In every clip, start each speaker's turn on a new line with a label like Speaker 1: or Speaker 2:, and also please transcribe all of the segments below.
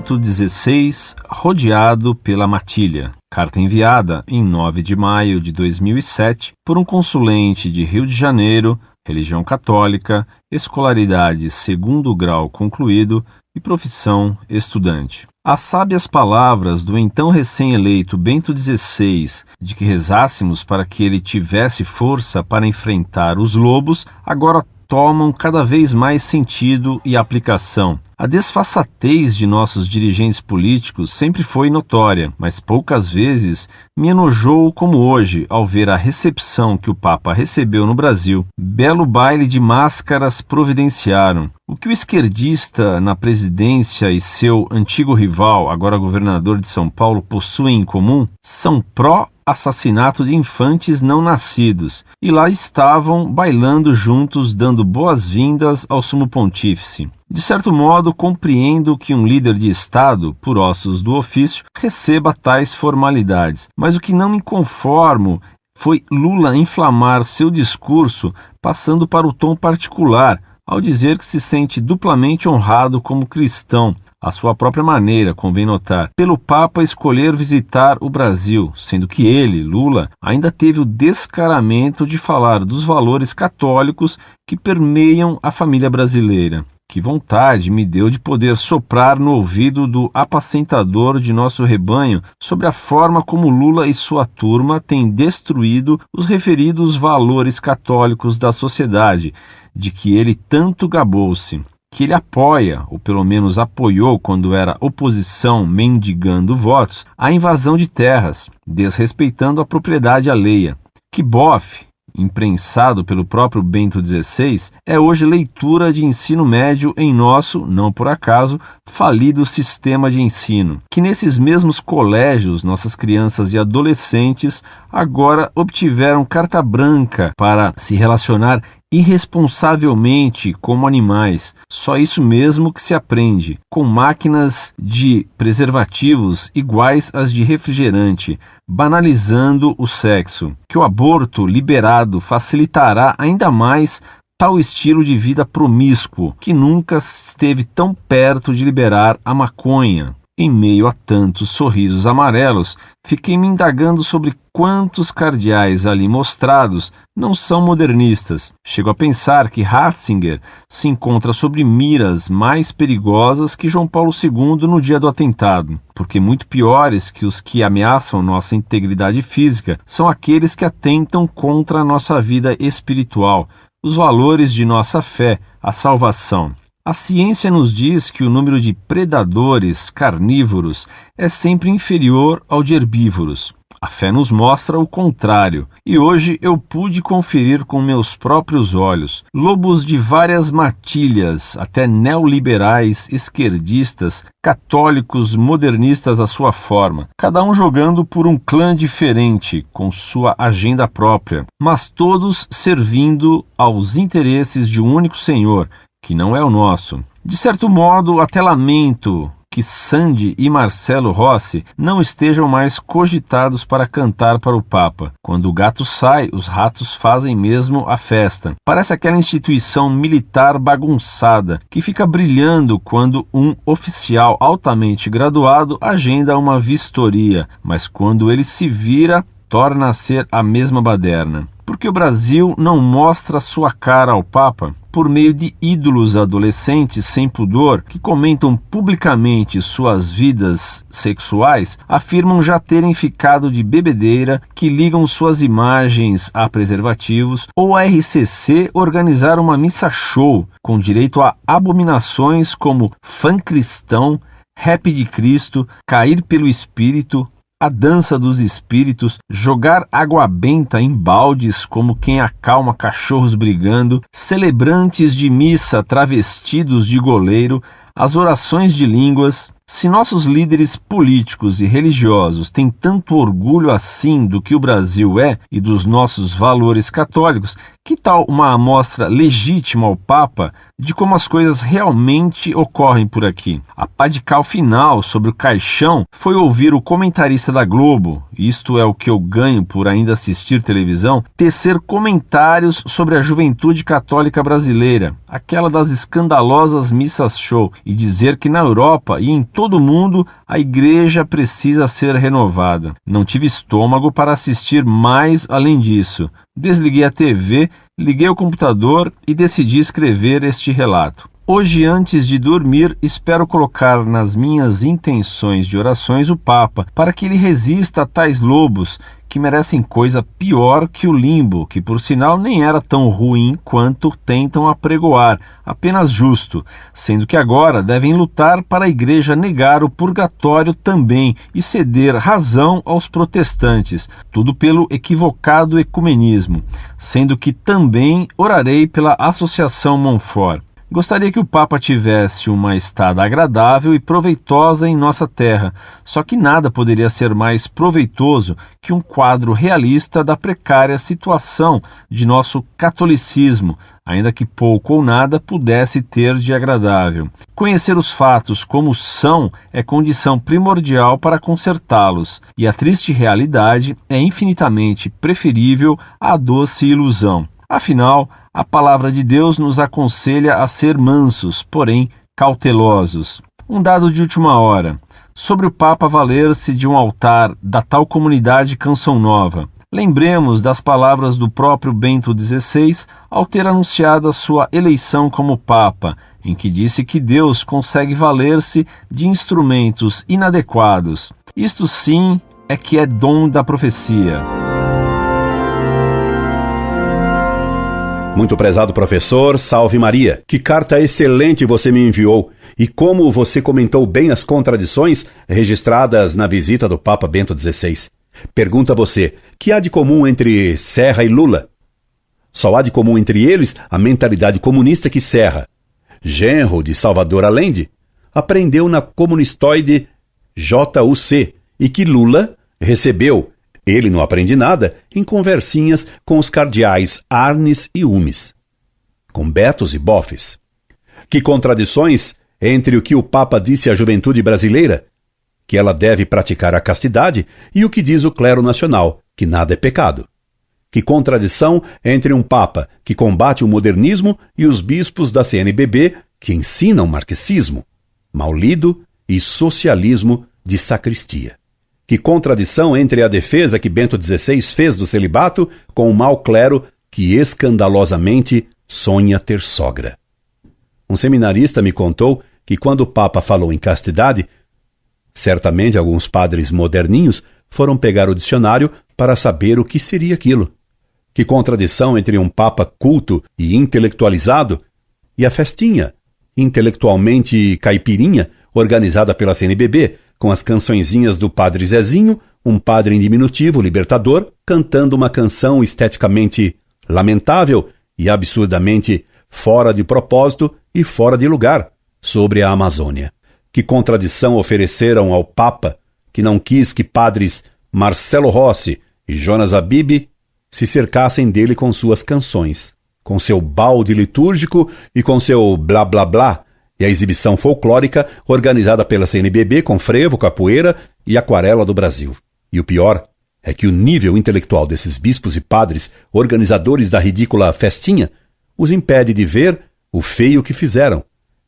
Speaker 1: Bento XVI rodeado pela matilha. Carta enviada em 9 de maio de 2007 por um consulente de Rio de Janeiro, religião católica, escolaridade segundo grau concluído e profissão estudante. As sábias palavras do então recém-eleito Bento XVI, de que rezássemos para que ele tivesse força para enfrentar os lobos, agora tomam cada vez mais sentido e aplicação. A desfaçatez de nossos dirigentes políticos sempre foi notória, mas poucas vezes me enojou como hoje ao ver a recepção que o Papa recebeu no Brasil. Belo baile de máscaras providenciaram. O que o esquerdista na presidência e seu antigo rival, agora governador de São Paulo, possuem em comum? São pró-assassinato de infantes não nascidos, e lá estavam bailando juntos, dando boas-vindas ao sumo pontífice. De certo modo, compreendo que um líder de Estado, por ossos do ofício, receba tais formalidades, mas o que não me conformo foi Lula inflamar seu discurso passando para o tom particular, ao dizer que se sente duplamente honrado como cristão, à sua própria maneira, convém notar, pelo Papa escolher visitar o Brasil, sendo que ele, Lula, ainda teve o descaramento de falar dos valores católicos que permeiam a família brasileira. Que vontade me deu de poder soprar no ouvido do apacentador de nosso rebanho sobre a forma como Lula e sua turma têm destruído os referidos valores católicos da sociedade, de que ele tanto gabou-se, que ele apoia, ou pelo menos apoiou quando era oposição mendigando votos, a invasão de terras, desrespeitando a propriedade alheia. Que bofe! Imprensado pelo próprio Bento XVI, é hoje leitura de ensino médio em nosso, não por acaso, falido sistema de ensino, que nesses mesmos colégios nossas crianças e adolescentes agora obtiveram carta branca para se relacionar irresponsavelmente como animais. Só isso mesmo que se aprende, com máquinas de preservativos iguais às de refrigerante, banalizando o sexo. Que o aborto liberado facilitará ainda mais tal estilo de vida promíscuo, que nunca esteve tão perto de liberar a maconha. Em meio a tantos sorrisos amarelos, fiquei me indagando sobre quantos cardeais ali mostrados não são modernistas. Chego a pensar que Ratzinger se encontra sobre miras mais perigosas que João Paulo II no dia do atentado, porque muito piores que os que ameaçam nossa integridade física são aqueles que atentam contra a nossa vida espiritual, os valores de nossa fé, a salvação. A ciência nos diz que o número de predadores carnívoros é sempre inferior ao de herbívoros. A fé nos mostra o contrário, e hoje eu pude conferir com meus próprios olhos lobos de várias matilhas, até neoliberais, esquerdistas, católicos, modernistas à sua forma, cada um jogando por um clã diferente, com sua agenda própria, mas todos servindo aos interesses de um único senhor, que não é o nosso. De certo modo, até lamento que Sandy e Marcelo Rossi não estejam mais cogitados para cantar para o Papa. Quando o gato sai, os ratos fazem mesmo a festa. Parece aquela instituição militar bagunçada, que fica brilhando quando um oficial altamente graduado agenda uma vistoria, mas quando ele se vira, torna a ser a mesma baderna. Porque o Brasil não mostra sua cara ao Papa por meio de ídolos adolescentes sem pudor que comentam publicamente suas vidas sexuais, afirmam já terem ficado de bebedeira, que ligam suas imagens a preservativos, ou a RCC organizar uma missa show com direito a abominações como fã cristão, rap de Cristo, cair pelo espírito, a dança dos espíritos, jogar água benta em baldes como quem acalma cachorros brigando, celebrantes de missa travestidos de goleiro, as orações de línguas. Se nossos líderes políticos e religiosos têm tanto orgulho assim do que o Brasil é e dos nossos valores católicos, que tal uma amostra legítima ao Papa de como as coisas realmente ocorrem por aqui? A pá de cal final sobre o caixão foi ouvir o comentarista da Globo, isto é o que eu ganho por ainda assistir televisão, tecer comentários sobre a juventude católica brasileira, aquela das escandalosas missas show, e dizer que na Europa e em todo todo mundo, a igreja precisa ser renovada. Não tive estômago para assistir mais além disso. Desliguei a TV, liguei o computador e decidi escrever este relato. Hoje, antes de dormir, espero colocar nas minhas intenções de orações o Papa, para que ele resista a tais lobos, que merecem coisa pior que o limbo, que por sinal nem era tão ruim quanto tentam apregoar, apenas justo, sendo que agora devem lutar para a igreja negar o purgatório também e ceder razão aos protestantes, tudo pelo equivocado ecumenismo, sendo que também orarei pela Associação Montfort. Gostaria que o Papa tivesse uma estada agradável e proveitosa em nossa terra, só que nada poderia ser mais proveitoso que um quadro realista da precária situação de nosso catolicismo, ainda que pouco ou nada pudesse ter de agradável. Conhecer os fatos como são é condição primordial para consertá-los, e a triste realidade é infinitamente preferível à doce ilusão. Afinal, a palavra de Deus nos aconselha a ser mansos, porém cautelosos. Um dado de última hora. Sobre o Papa valer-se de um altar da tal comunidade Canção Nova. Lembremos das palavras do próprio Bento XVI ao ter anunciado a sua eleição como Papa, em que disse que Deus consegue valer-se de instrumentos inadequados. Isto sim é que é dom da profecia.
Speaker 2: Muito prezado professor, salve Maria. Que carta excelente você me enviou. E como você comentou bem as contradições registradas na visita do Papa Bento XVI. Pergunta você, que há de comum entre Serra e Lula? Só há de comum entre eles a mentalidade comunista que Serra, genro de Salvador Allende, aprendeu na comunistoide JUC e que Lula recebeu, ele não aprende nada, em conversinhas com os cardeais Arnes e Umes, com Betos e Bofes. Que contradições entre o que o Papa disse à juventude brasileira, que ela deve praticar a castidade, e o que diz o clero nacional, que nada é pecado. Que contradição entre um Papa que combate o modernismo e os bispos da CNBB que ensinam marxismo, mal lido e socialismo de sacristia. Que contradição entre a defesa que Bento XVI fez do celibato com o mau clero que escandalosamente sonha ter sogra. Um seminarista me contou que quando o Papa falou em castidade, certamente alguns padres moderninhos foram pegar o dicionário para saber o que seria aquilo. Que contradição entre um Papa culto e intelectualizado e a festinha, intelectualmente caipirinha, organizada pela CNBB, com as cançõezinhas do Padre Zezinho, um padre em diminutivo, libertador, cantando uma canção esteticamente lamentável e absurdamente fora de propósito e fora de lugar sobre a Amazônia. Que contradição ofereceram ao Papa, que não quis que padres Marcelo Rossi e Jonas Abib se cercassem dele com suas canções, com seu balde litúrgico e com seu blá blá blá, e a exibição folclórica organizada pela CNBB com frevo, capoeira e aquarela do Brasil. E o pior é que o nível intelectual desses bispos e padres, organizadores da ridícula festinha, os impede de ver o feio que fizeram.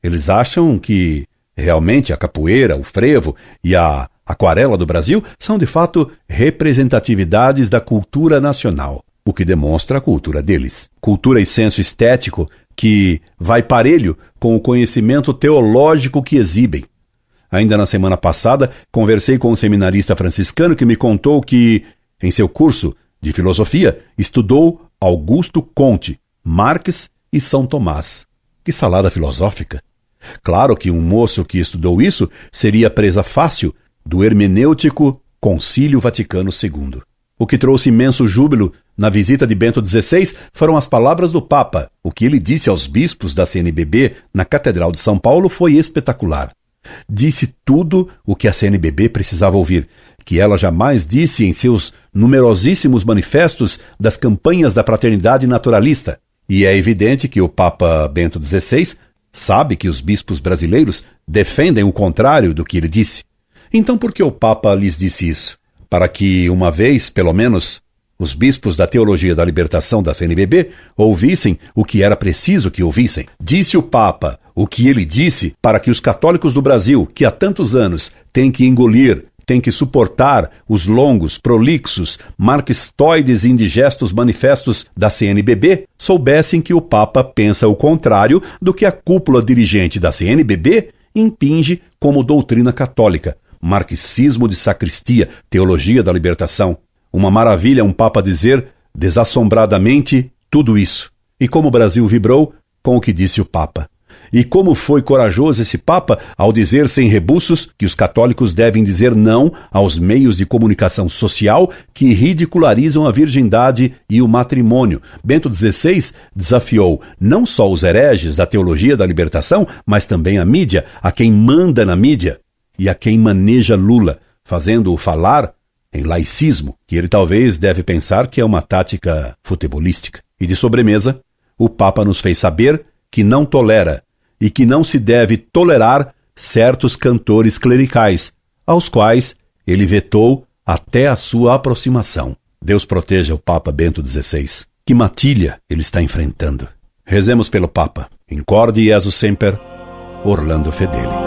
Speaker 2: Eles acham que realmente a capoeira, o frevo e a aquarela do Brasil são de fato representatividades da cultura nacional, o que demonstra a cultura deles. Cultura e senso estético que vai parelho com o conhecimento teológico que exibem. Ainda na semana passada, conversei com um seminarista franciscano que me contou que, em seu curso de filosofia, estudou Augusto Comte, Marx e São Tomás. Que salada filosófica! Claro que um moço que estudou isso seria presa fácil do hermenêutico Concílio Vaticano II. O que trouxe imenso júbilo na visita de Bento XVI foram as palavras do Papa. O que ele disse aos bispos da CNBB na Catedral de São Paulo foi espetacular. Disse tudo o que a CNBB precisava ouvir, que ela jamais disse em seus numerosíssimos manifestos das campanhas da fraternidade naturalista. E é evidente que o Papa Bento XVI sabe que os bispos brasileiros defendem o contrário do que ele disse. Então por que o Papa lhes disse isso? Para que, uma vez, pelo menos, os bispos da Teologia da Libertação da CNBB ouvissem o que era preciso que ouvissem. Disse o Papa o que ele disse para que os católicos do Brasil, que há tantos anos têm que engolir, têm que suportar os longos, prolixos, marxistoides e indigestos manifestos da CNBB, soubessem que o Papa pensa o contrário do que a cúpula dirigente da CNBB impinge como doutrina católica, marxismo de sacristia, teologia da libertação. Uma maravilha um Papa dizer desassombradamente tudo isso. E como o Brasil vibrou com o que disse o Papa. E como foi corajoso esse Papa ao dizer sem rebuços que os católicos devem dizer não aos meios de comunicação social que ridicularizam a virgindade e o matrimônio. Bento XVI desafiou não só os hereges da teologia da libertação, mas também a mídia, a quem manda na mídia e a quem maneja Lula, fazendo-o falar em laicismo, que ele talvez deve pensar que é uma tática futebolística. E de sobremesa, o Papa nos fez saber que não tolera e que não se deve tolerar certos cantores clericais, aos quais ele vetou até a sua aproximação. Deus proteja o Papa Bento XVI. Que matilha ele está enfrentando. Rezemos pelo Papa. Incorde Jesus Semper, Orlando Fedeli.